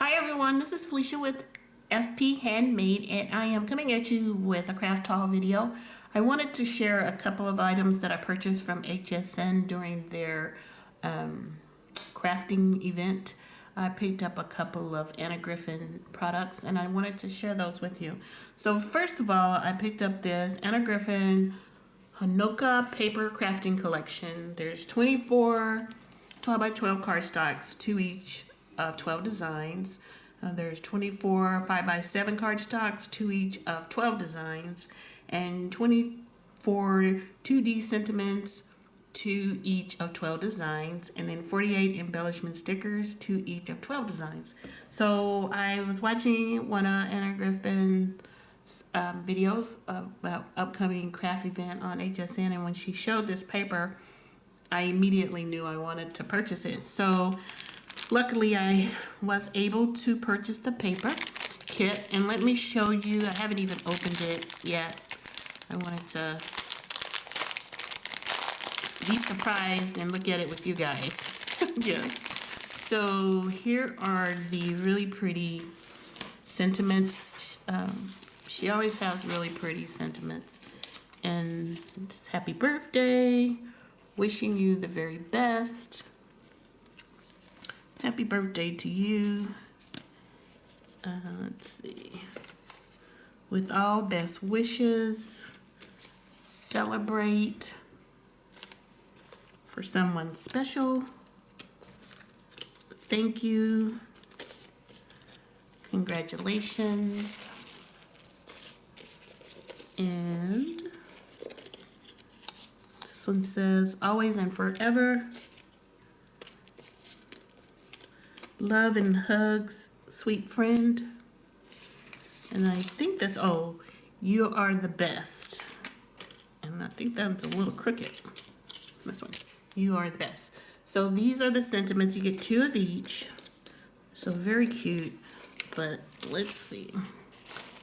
Hi everyone, this is Felicia with FP Handmade, and I am coming at you with a craft haul video. I wanted to share a couple of items that I purchased from HSN during their crafting event. I picked up a couple of Griffin products and I wanted to share those with you. So first of all, I picked up this Griffin Honoka paper crafting collection. There's 24 12 by 12 cardstocks, 2 each of 12 designs. There's 24 5 by 7 cardstocks, 2 each of 12 designs, and 24 2D sentiments, 2 each of 12 designs, and then 48 embellishment stickers, 2 each of 12 designs. So I was watching one of Anna Griffin's videos about upcoming craft event on HSN, and when she showed this paper, I immediately knew I wanted to purchase it. So luckily I was able to purchase the paper kit, and let me show you. I haven't even opened it yet. I wanted to be surprised and look at it with you guys. Yes. So here are the really pretty sentiments. She always has really pretty sentiments. And just happy birthday. Wishing you the very best. Happy birthday to you. Let's see. With all best wishes. Celebrate for someone special. Thank you. Congratulations. And this one says, always and forever. Love and hugs, sweet friend. And I think that's, oh, you are the best. And I think that's a little crooked. This one, you are the best. So these are the sentiments. You get 2 of each. So very cute. But let's see.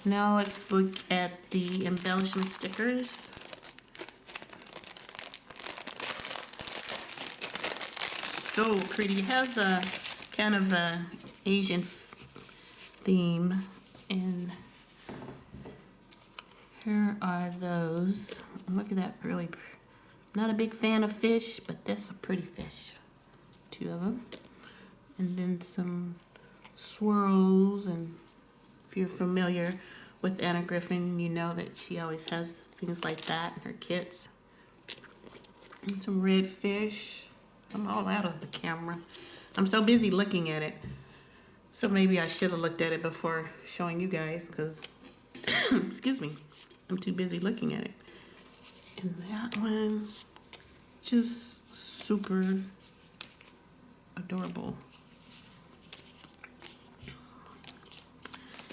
Now let's look at the embellishment stickers. So pretty. It has a kind of a Asian theme, and here are those. And look at that, really. Not a big fan of fish, but that's a pretty fish. 2 of them, and then some swirls. And if you're familiar with Anna Griffin, you know that she always has things like that in her kits. And some red fish. I'm all out of the camera. I'm so busy looking at it. So maybe I should have looked at it before showing you guys, because, excuse me, I'm too busy looking at it. And that one, just super adorable.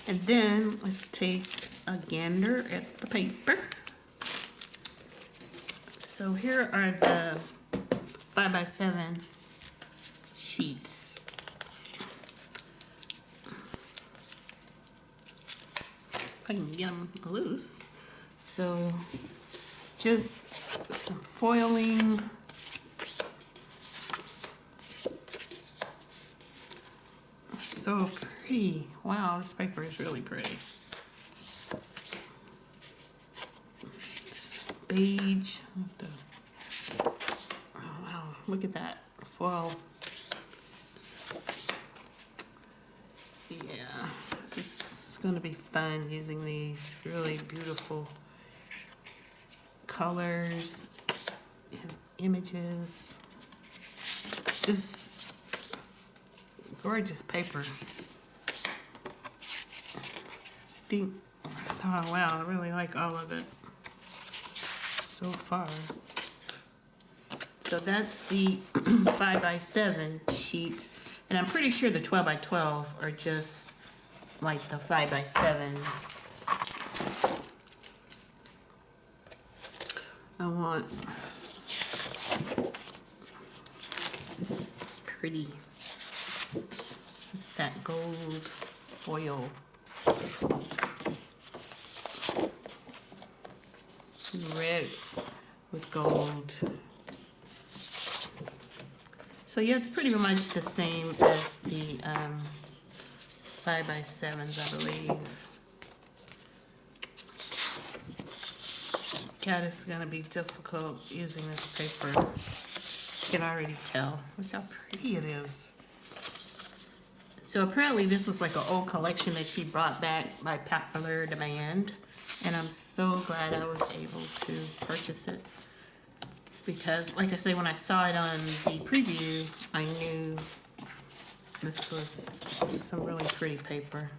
And then let's take a gander at the paper. So here are the 5 by 7 sheets. If I can get them loose. So just some foiling. So pretty. Wow, this paper is really pretty. Beige. Oh wow, look at that foil. Yeah, this is going to be fun using these really beautiful colors and images. Just gorgeous paper. Oh wow, I really like all of it so far. So that's the 5 by 7 sheets, and I'm pretty sure the 12 by 12 are just like the 5 by 7s. I want, it's pretty. It's that gold foil. Red with gold. So yeah, it's pretty much the same as the 5x7s, I believe. God, it's gonna be difficult using this paper. You can already tell. Look how pretty it is. So apparently this was like an old collection that she brought back by popular demand. And I'm so glad I was able to purchase it. Because, like I say, when I saw it on the preview, I knew this was some really pretty paper.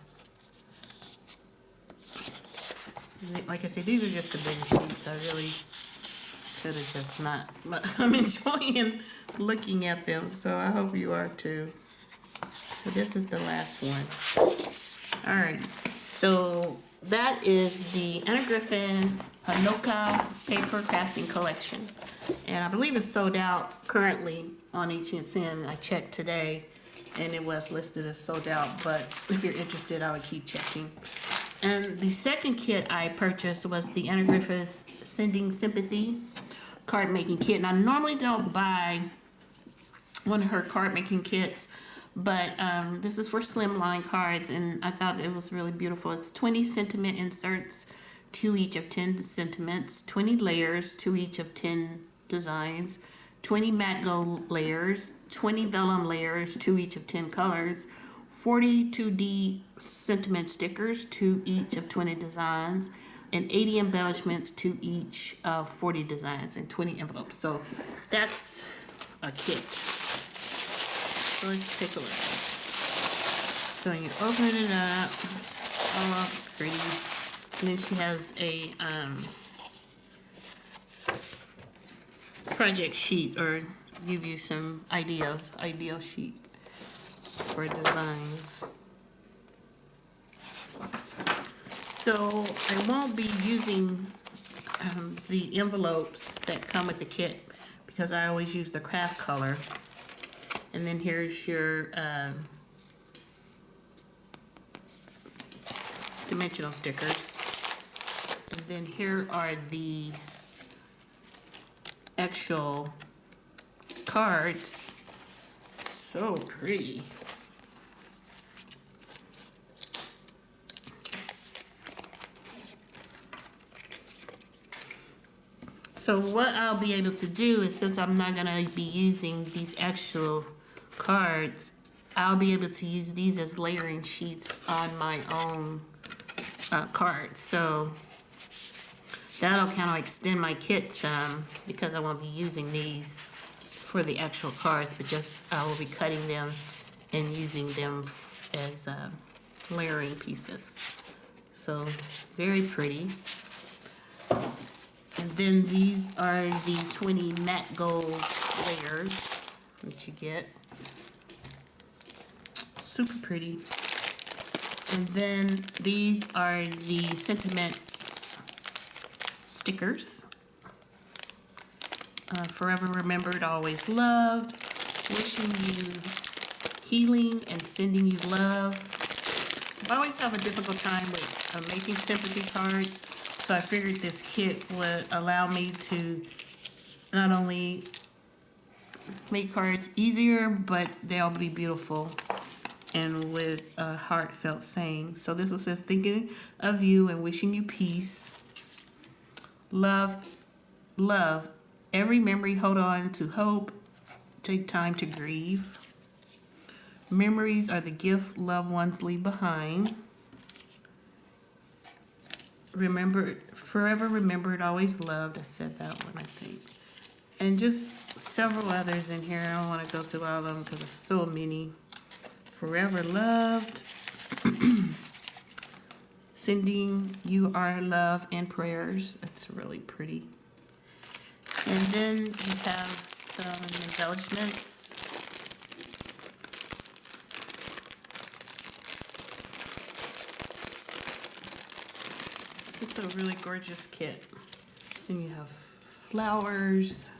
Like I say, these are just the big sheets. I really could have just not. But I'm enjoying looking at them, so I hope you are too. So this is the last one. Alright, so that is the Anna Griffin Honoka Paper Crafting Collection. And I believe it's sold out currently on HSN. I checked today and it was listed as sold out, but if you're interested, I would keep checking. And the second kit I purchased was the Anna Griffith's Sending Sympathy card making kit. And I normally don't buy one of her card making kits, but this is for slimline cards, and I thought it was really beautiful. It's 20 sentiment inserts, 2 each of 10 sentiments, 20 layers, 2 each of 10 designs, 20 matte gold layers, 20 vellum layers, 2 each of 10 colors, 40 2D sentiment stickers, 2 each of 20 designs, and 80 embellishments, 2 each of 40 designs, and 20 envelopes. So that's a kit. So let's take a look. So you open it up, oh, pretty. And then she has a project sheet, or give you some ideas, ideal sheet for designs. So I won't be using the envelopes that come with the kit because I always use the craft color. And then here's your dimensional stickers. And then here are the actual cards. So pretty. So what I'll be able to do is, since I'm not going to be using these actual cards, I'll be able to use these as layering sheets on my own cards. So that'll kind of extend my kit some, because I won't be using these for the actual cards, but just I will be cutting them and using them as layering pieces. So very pretty. And then these are the 20 matte gold layers that you get. Super pretty. And then these are the sentiment stickers. Forever remembered, always loved. Wishing you healing and sending you love. I always have a difficult time with making sympathy cards. So I figured this kit would allow me to not only make cards easier, but they'll be beautiful and with a heartfelt saying. So this one says, thinking of you and wishing you peace. Love, love. Every memory, hold on to hope. Take time to grieve. Memories are the gift loved ones leave behind. Remembered, forever remembered, always loved. I said that one, I think. And just several others in here. I don't want to go through all of them because there's so many. Forever loved. Sending you our love and prayers. That's really pretty. And then we have some embellishments. This is a really gorgeous kit. And you have flowers.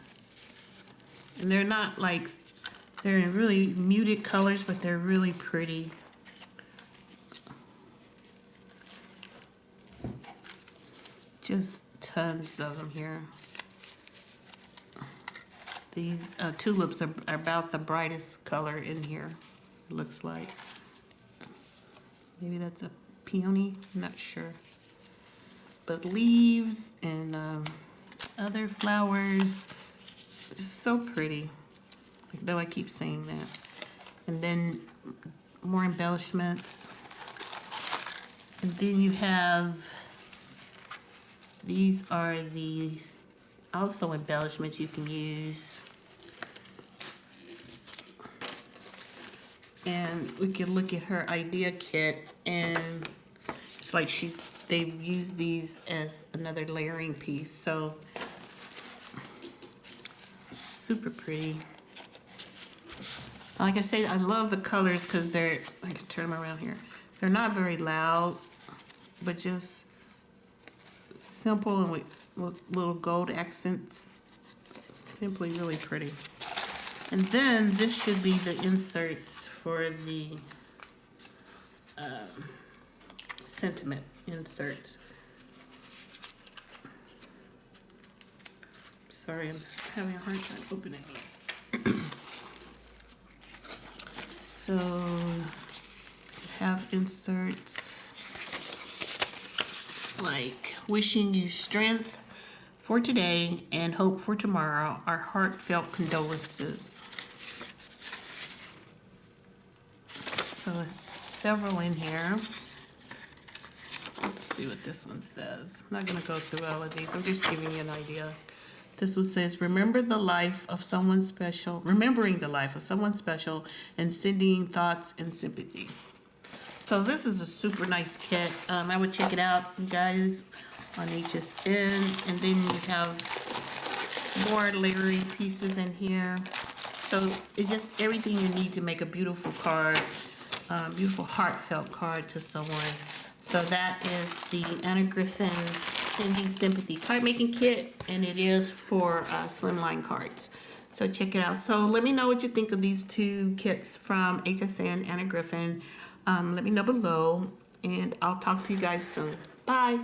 And they're not like, they're in really muted colors, but they're really pretty. Just tons of them here. These tulips are about the brightest color in here, it looks like. Maybe that's a peony, I'm not sure. But leaves and other flowers, just so pretty. I know I keep saying that. And then more embellishments. And then you have, these are these also embellishments you can use. And we can look at her idea kit, and it's like they've used these as another layering piece. So super pretty. Like I say, I love the colors because I can turn them around here. They're not very loud, but just simple and with little gold accents. Simply really pretty. And then this should be the inserts for the sentiment inserts. Sorry, I'm having a hard time opening these. So, have inserts like wishing you strength for today and hope for tomorrow. Our heartfelt condolences. So several in here. Let's see what this one says. I'm not going to go through all of these. I'm just giving you an idea. This one says, remembering the life of someone special and sending thoughts and sympathy. So this is a super nice kit. I would check it out, you guys, on HSN. And then you have more layering pieces in here. So it's just everything you need to make a beautiful card, beautiful heartfelt card to someone. So that is the Anna Griffin Sending Sympathy card making kit, and it is for slimline cards. So check it out. So let me know what you think of these two kits from HSN Anna Griffin. Let me know below, and I'll talk to you guys soon. Bye.